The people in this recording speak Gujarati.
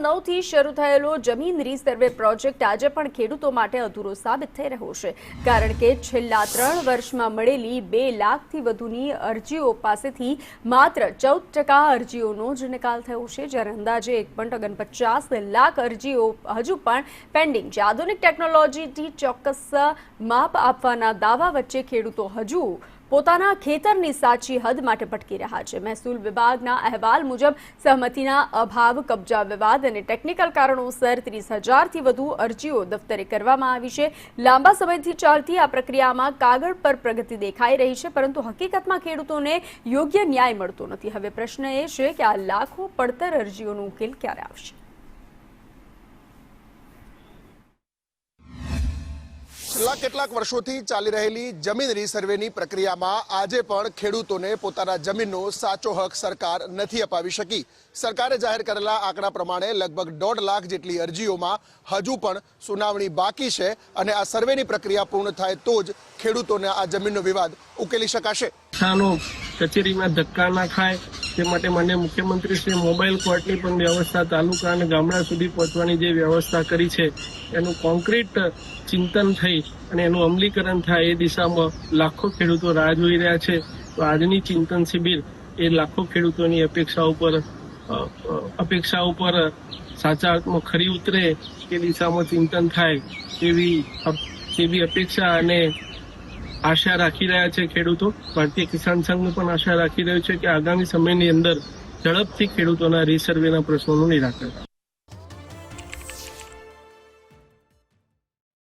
2009થી શરૂ થયેલો જમીન રીસર્વે પ્રોજેક્ટ આજે પણ ખેડૂતો માટે અધૂરો સાબિત થઈ રહ્યો છે, કારણ કે છેલ્લા 3 વર્ષમાં મળેલી 2 લાખથી વધુની અરજીઓ પાસેથી માત્ર 14% અરજીઓનો જ નિકાલ થયો છે, જ્યારે અંદાજે 1.49 લાખ અરજીઓ હજુ પણ પેન્ડિંગ છે। આધુનિક ટેકનોલોજીથી ચોક્કસ માપ આપવાના દાવા વચ્ચે ખેડૂતો હજુ પોતાના ખેતરની સાચી હદ માટે ભટકી રહ્યા છે। મહેસૂલ વિભાગના અહેવાલ મુજબ સહમતિના અભાવ, કબજા વિવાદ અને ટેકનિકલ કારણોસર 30,000થી વધુ અરજીઓ દફતરે કરવામાં આવી છે। લાંબા સમયથી ચાલતી આ પ્રક્રિયામાં કાગળ પર પ્રગતિ દેખાઈ રહી છે, પરંતુ હકીકતમાં ખેડૂતોને યોગ્ય ન્યાય મળતો નથી। હવે પ્રશ્ન એ છે કે આ લાખો પડતર અરજીઓનો ઉકેલ ક્યારે આવશે? છેલ્લા કેટલાક વર્ષોથી ચાલી રહેલી જમીન રીસર્વેની પ્રક્રિયામાં આજે પણ ખેડૂતોને પોતાના જમીનનો સાચો હક સરકાર નથી અપાવી શકી। સરકારે જાહેર કરેલા આંકડા પ્રમાણે લગભગ 1.5 લાખ જેટલી અરજીઓમાં હજુ પણ સુનાવણી બાકી છે અને આ સર્વેની પ્રક્રિયા પૂર્ણ થાય તો જ ખેડૂતોને આ જમીનનો વિવાદ ઉકેલી શકાશે। કિસાનો કચેરીમાં ધક્કા ના ખાય તે માટે માનનીય મુખ્યમંત્રી શ્રી મોબાઈલ કોર્ટની પણ વ્યવસ્થા તાલુકા અને ગામડા સુધી પહોંચવાની જે વ્યવસ્થા કરી છે એનું કોન્ક્રીટ ચિંતન થઈ અને એનું અમલીકરણ થાય એ દિશામાં લાખો ખેડૂતો રાહ જોઈ રહ્યા છે। તો આજની ચિંતન શિબિર એ લાખો ખેડૂતોની અપેક્ષા ઉપર સાચા અર્થમાં ખરી ઉતરે એ દિશામાં ચિંતન થાય તેવી અપેક્ષા અને આશા રાખી રહ્યા છે ખેડૂતો। ભારતીય કિસાન સંઘ પણ આશા રાખી રહ્યું છે કે આગામી સમયની અંદર ઝડપથી ખેડૂતોના રીસર્વેના પ્રશ્નોનું નિરાકરણ